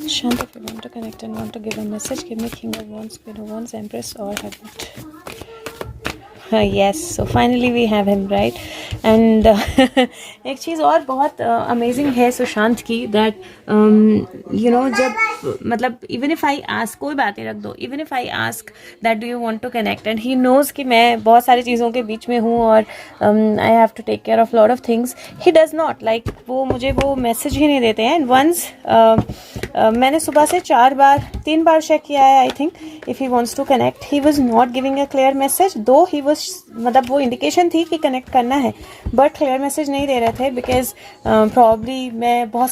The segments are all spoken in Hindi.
Shant, if you want to connect and want to give a message, give me King of Wands, Queen of Wands, Empress or Hermit. Yes, so finally we have him, right? And एक चीज़ और बहुत अमेजिंग है सुशांत की, दैट यू नो जब मतलब इवन इफ आई आस्क, कोई बातें रख दो, even if I ask that do you want to connect, and he knows कि मैं बहुत सारी चीज़ों के बीच में हूँ और I have to take care of lot of things, he does not like, वो मुझे वो मैसेज ही नहीं देते हैं. एंड वंस मैंने सुबह से 3 बार चेक किया है, I think, if he wants to connect, he was not giving a clear message, though he was मतलब वो इंडिकेशन थी कि कनेक्ट करना है, बट क्लियर मैसेज नहीं दे रहे थे, बिकॉज प्रॉब्ली मैं बहुत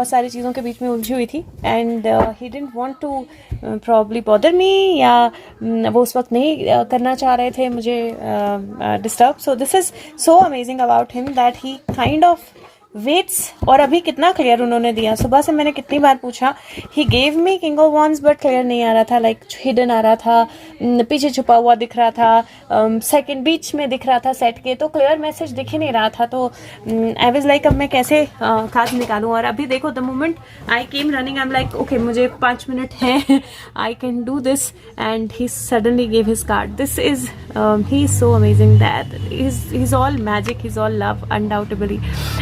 सारी चीज़ों के बीच में उलझी हुई थी, and he didn't want to probably bother me, या वो उस वक्त नहीं करना चाह रहे थे मुझे disturb. So this is so amazing about him that he kind of waits. और अभी कितना क्लियर उन्होंने दिया, सुबह से मैंने कितनी बार पूछा, he gave me king of wands but clear नहीं आ रहा था, लाइक हिडन आ रहा था, पीछे छुपा हुआ दिख रहा था, सेकंड बीच में दिख रहा था सेट के, तो क्लियर मैसेज दिख ही नहीं रहा था. तो आई वाज लाइक अब मैं कैसे कार्ड निकालूं. और अभी देखो, the moment I came running, I am like okay मुझे 5 मिनट है, I can do this, and he suddenly gave his card. This is he is so amazing that he is all magic, he is all love undoubtedly.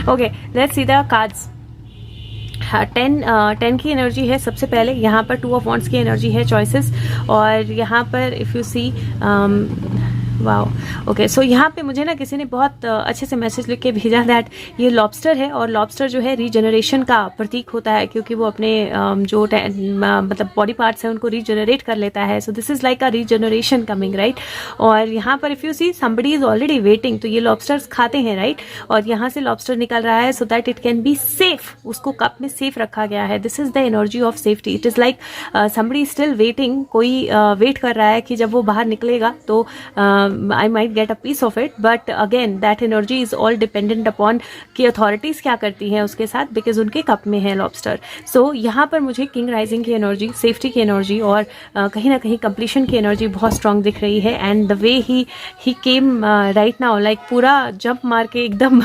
Okay, let's see the cards. 10 की एनर्जी है सबसे पहले, यहाँ पर 2 ऑफ वॉन्ड्स की एनर्जी है, चॉइसेस, और यहाँ पर if you C wow. Okay, सो यहाँ पे मुझे ना किसी ने बहुत अच्छे से मैसेज लिख के भेजा दैट ये लॉबस्टर है, और लॉबस्टर जो है रीजनरेशन का प्रतीक होता है, क्योंकि वो अपने जो मतलब बॉडी पार्ट्स हैं उनको रीजनरेट कर लेता है. सो this is like a regeneration coming, right. और यहाँ पर if you C somebody is already waiting, तो ये लॉबस्टर्स खाते हैं, राइट. और यहाँ से लॉबस्टर निकल रहा है so that it can be safe, उसको कप में सेफ रखा गया है. This is the energy of safety. It is like somebody still waiting, कोई वेट कर रहा है कि जब वो बाहर निकलेगा तो I might get a piece of it, but again that energy is all dependent upon कि authorities क्या करती हैं उसके साथ, because उनके कप में है lobster. So यहाँ पर मुझे किंग राइजिंग की एनर्जी, सेफ्टी की एनर्जी, और कहीं ना कहीं कंप्लीशन की एनर्जी बहुत स्ट्रांग दिख रही है. And the way he came right now, like पूरा जंप मार के एकदम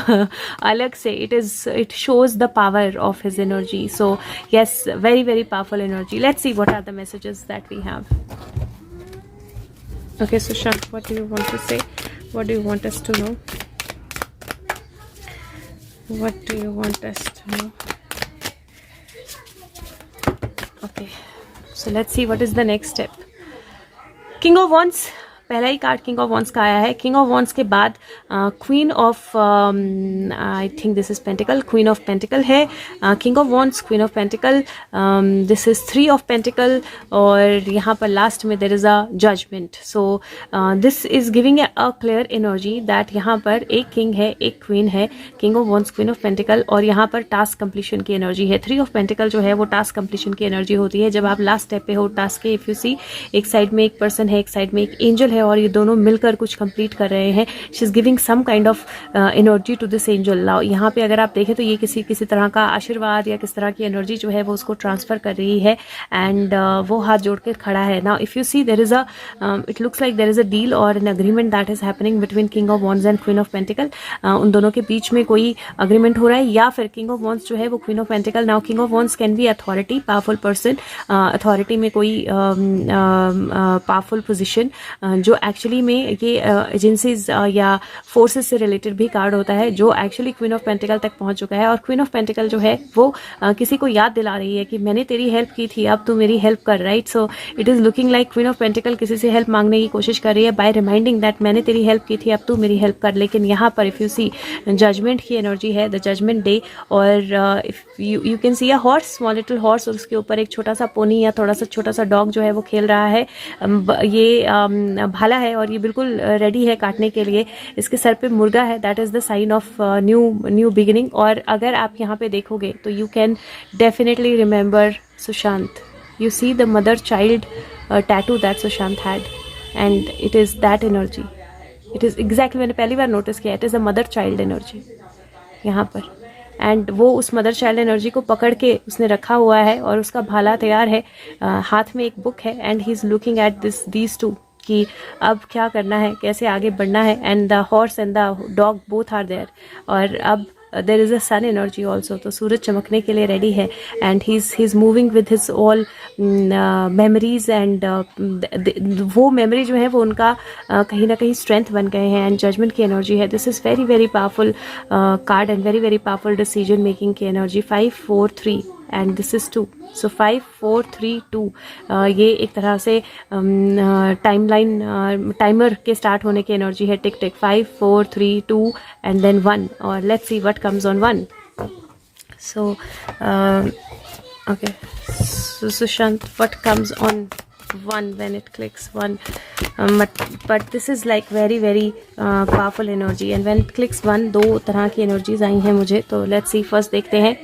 अलग से, it shows the power of his energy. So yes, very very powerful energy. Let's see what are the messages that we have. Okay, so Shant, what do you want to say? What do you want us to know? What do you want us to know? Okay, so let's see what is the next step. King of Wands, पहला ही कार्ड किंग ऑफ वॉन्ड्स का आया है. किंग ऑफ वॉन्ड्स के बाद queen of, I think this is pentacle, queen of pentacle है. King of wands, queen of pentacle, this is 3 of pentacle, और यहाँ पर लास्ट में there is a judgement. So this is giving a clear energy that यहाँ पर एक किंग है, एक क्वीन है, king of wands, queen of pentacle, और यहाँ पर टास्क कंप्लीशन की एनर्जी है. 3 ऑफ पेंटिकल जो है वो टास्क कंप्लीशन की एनर्जी होती है, जब आप लास्ट स्टेप पे हो टास्क के. इफ यू सी, एक साइड में एक पर्सन है, एक साइड में एक एंजल है, और ये दोनों मिलकर कुछ कंप्लीट कर रहे हैं. She is giving some kind of energy to this angel. Now यहाँ पे अगर आप देखें तो ये किसी तरह का आशीर्वाद या किस तरह की एनर्जी जो है वो उसको ट्रांसफर कर रही है, एंड वो हाथ जोड़ कर खड़ा है. Now if you see, there is it looks like there is a deal or an agreement that is happening between king of wands and queen of pentacle. उन दोनों के बीच में कोई अग्रीमेंट हो रहा है, या फिर किंग ऑफ वॉन्ड्स जो है वो queen of pentacle. Now king of wands can be authority, powerful person, authority में कोई पावरफुल पोजिशन, जो एक्चुअली में ये एजेंसीज या फोर्सेस से रिलेटेड भी कार्ड होता है, जो एक्चुअली क्वीन ऑफ पेंटिकल तक पहुंच चुका है. और क्वीन ऑफ पेंटिकल जो है वो किसी को याद दिला रही है कि मैंने तेरी हेल्प की थी, अब तू मेरी हेल्प कर, right. So it is looking like queen of pentacle किसी से हेल्प मांगने की कोशिश कर रही है बाय रिमाइंडिंग दैट मैंने तेरी हेल्प की थी, अब तू मेरी हेल्प कर. लेकिन यहाँ पर इफ़ यू सी, जजमेंट की एनर्जी है, द जजमेंट डे, और if you can see a horse, small little horse, और उसके ऊपर एक छोटा सा पोनी या थोड़ा सा छोटा सा डॉग जो है वो खेल रहा है. ये भाला है और ये बिल्कुल रेडी है काटने के लिए. इसके सर पे मुर्गा है, that is the sign of new beginning. और अगर आप यहाँ पे देखोगे तो you can definitely remember Sushant. You see the mother child tattoo that Sushant had, and it is that energy. It is exactly, मैंने पहली बार नोटिस किया, it is a mother child energy यहाँ पर. एंड वो उस मदर चाइल्ड एनर्जी को पकड़ के उसने रखा हुआ है, और उसका भाला तैयार है, हाथ में एक बुक है, and he is looking at these two कि अब क्या करना है, कैसे आगे बढ़ना है. And the horse and the dog both are there. और अब there is a sun energy also, तो सूरज चमकने के लिए रेडी है and he is moving with his all memories and वो मेमोरी जो है वो उनका कहीं ना कहीं स्ट्रेंथ बन गए हैं एंड जजमेंट की एनर्जी है. This is very very powerful card and very very powerful decision making की energy. 5 4 3 and this is 2. So 5 4 3 2 ये एक तरह से टाइमर के स्टार्ट होने की एनर्जी है. टिक टिक 5 4 3 2 एंड देन 1. और let's see what comes on 1. So okay, so Sushant, what comes on 1 when it clicks 1? But this is like very very powerful energy and when it clicks 1 दो तरह की energies आई हैं मुझे. तो let's see, first देखते हैं.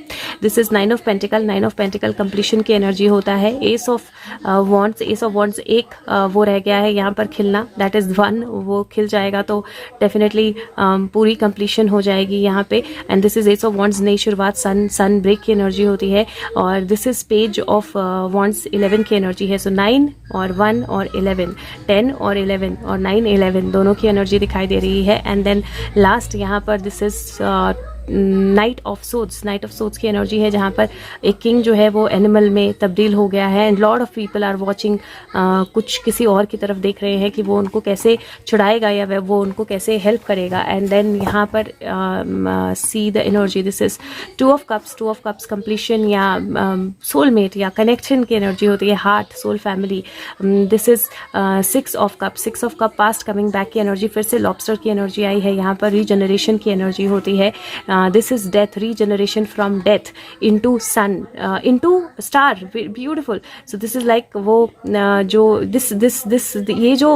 This is 9 of Pentacle. 9 of Pentacle completion की energy होता है. Ace of Wands. Ace of Wands एक वो रह गया है यहाँ पर खिलना, that is 1. वो खिल जाएगा तो definitely पूरी completion हो जाएगी यहाँ पे. And this is Ace of Wands, नई शुरुआत, sun break की energy होती है. और this is Page of Wands 11 की energy है. So 9 और 1 और 11, 10 और 11 और 9 11 दोनों की एनर्जी दिखाई दे रही है. एंड देन लास्ट यहाँ पर this is night of swords. Night of swords की एनर्जी है जहाँ पर एक किंग जो है वो एनिमल में तब्दील हो गया है and lot of people are watching. कुछ किसी और की तरफ देख रहे हैं कि वो उनको कैसे छुड़ाएगा या वो उनको कैसे हेल्प करेगा. एंड देन यहाँ पर see the energy. This is 2 of cups. 2 of cups completion या सोलमेट या कनेक्शन की एनर्जी होती है. Heart, soul, family. This is 6 of cup. 6 of cup past coming back की एनर्जी. फिर से लॉबस्टर की एनर्जी आई है यहाँ पर. रीजनरेशन की एनर्जी होती है. This is death, regeneration from death into sun, into star. Beautiful. So this is like वो जो this ये जो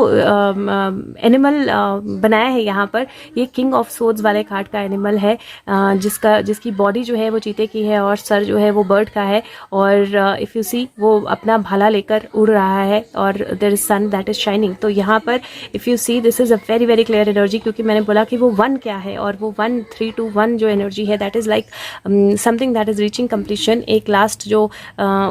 एनिमल बनाया है यहाँ पर, ये किंग ऑफ सोड्स वाले कार्ड का एनिमल है जिसकी बॉडी जो है वो चीते की है और सर जो है वो बर्ड का है. और इफ़ यू सी वो अपना भाला लेकर उड़ रहा है और there is sun that is shining. तो यहाँ पर if you see this is a very very clear energy, क्योंकि मैंने बोला कि वो 1 क्या है और वो 1 3 2 1 जो एनर्जी है that is like something that is reaching completion. एक लास्ट जो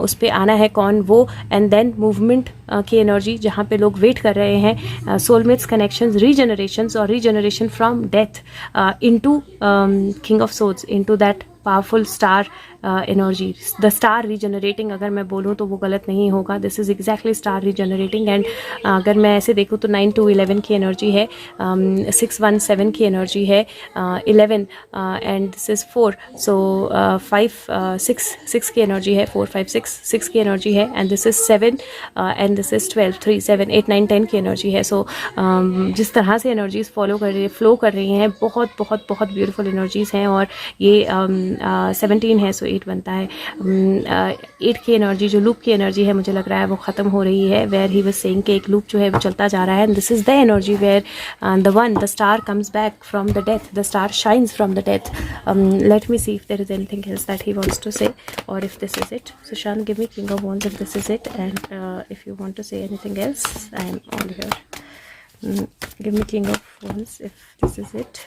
उस पर आना है कौन वो. एंड देन मूवमेंट की एनर्जी जहाँ पे लोग वेट कर रहे हैं. सोलमेट्स, कनेक्शंस, रीजनरेशंस और regeneration from death into king of swords, into that powerful star energy. The star regenerating अगर मैं बोलूँ तो वो गलत नहीं होगा. This is exactly star regenerating. And अगर मैं ऐसे देखूँ तो 9 2 11 की एनर्जी है. 6 1 7 की एनर्जी है. 11 एंड दिस इज़ 4. सो 5 6 की एनर्जी है. 4 5 6 की एनर्जी है. And this is 7 and this is 12 3 7 8 9 10 की एनर्जी है. सो जिस तरह से एनर्जीज फ्लो कर रही हैं बहुत बहुत बहुत ब्यूटीफुल एनर्जीज हैं. और ये 17 है. सो 8 बनता है. 8 की एनर्जी जो लूप की एनर्जी है मुझे लग रहा है वो ख़त्म हो रही है. वेयर ही वाज सेइंग कि एक लूप जो है वो चलता जा रहा है. And this is the energy where the star comes back from the death. The star shines from the death. Let me see if there is anything else that he wants to say or if this is it. Sushant, give me king of wands if this is it, and if you want to say anything else I am all here. Give me king of wands if this is it.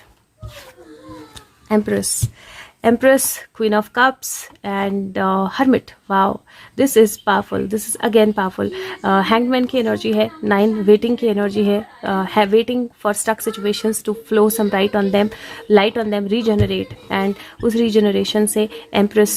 Empress, Queen of Cups and Hermit. Wow, this is powerful. This is again powerful. Hangman की energy है. 9 waiting की energy है. Waiting for stuck situations to flow some light on them, regenerate. And उस regeneration से Empress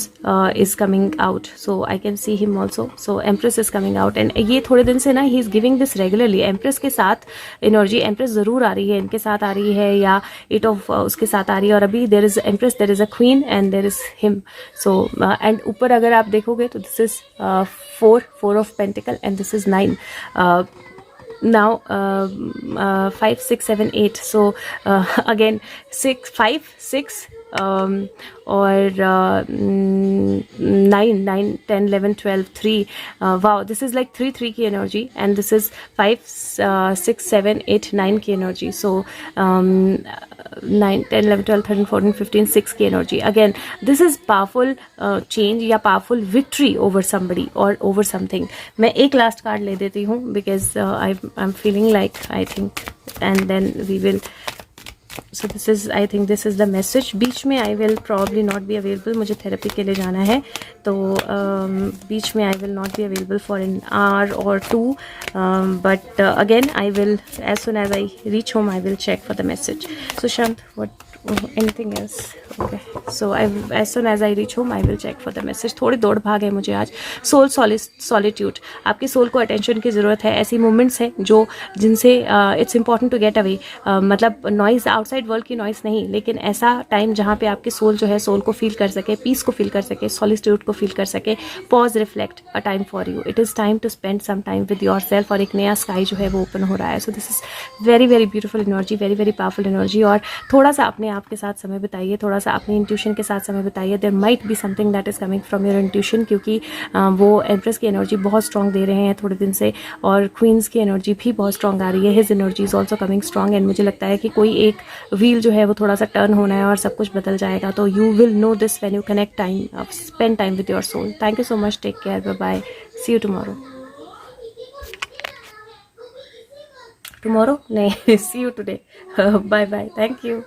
is coming out. So I can see him also. So Empress is coming out. And ये थोड़े दिन से ना he is giving this regularly. Empress के साथ energy, Empress ज़रूर आ रही है, इनके साथ आ रही है या 8 of उसके साथ आ रही है. और अभी there is Empress, there is a Queen and there is him. So and ऊपर अगर आप देखोगे तो this is 4 of Pentacle and this is 9. Now 5 6 7 8. So again 5 6 और 9 10 11 12 3. wow, this is like 3 3 की energy and this is 5 6 7 8 9 की energy. So 9 10 11 12 13 14 15 6 की energy. Again this is powerful change या powerful victory over somebody or over something. मैं एक last card ले देती हूँ because I'm feeling like I think and then we will so this is, I think this is the message. बीच में I will probably not be available, मुझे थेरेपी के लिए जाना है, तो बीच में I will not be available for an hour or two, but again I will, as soon as I reach home I will check for the message. So Shant, what anything else? Okay, so as soon as I reach home I will check for the message. थोड़ी दौड़ भाग है मुझे आज. सोल सॉलिट्यूड, आपकी सोल को अटेंशन की ज़रूरत है. ऐसी मोमेंट्स हैं जो जिनसे it's important to get away, मतलब नॉइज़, आउटसाइड वर्ल्ड की नॉइज़ नहीं, लेकिन ऐसा टाइम जहाँ पे आपकी सोल जो है सोल को फील कर सके, पीस को फील कर सके, सॉलिट्यूड को फील कर सके. Pause, reflect, a time for you. It is time to spend some time with yourself. और एक नया स्काई जो है वो ओपन हो रहा है. सो this is very very beautiful energy, very very powerful energy. और थोड़ा सा अपने आपके साथ समय बिताइए, थोड़ा सा अपनी इंट्यूशन के साथ समय बिताइए. There might be something that is coming from your intuition, क्योंकि वो एम्प्रेस की एनर्जी बहुत स्ट्रॉन्ग दे रहे हैं थोड़े दिन से, और क्वींस की एनर्जी भी बहुत स्ट्रॉन्ग आ रही है. His energy is also coming strong, and मुझे लगता है कि कोई एक व्हील जो है वो थोड़ा सा टर्न होना है और सब कुछ बदल जाएगा. तो you will know this when you connect time, spend time with your soul. Thank you so much. Take care. Bye bye. See you tomorrow. Tomorrow नहीं, see you today. Bye bye. Thank you.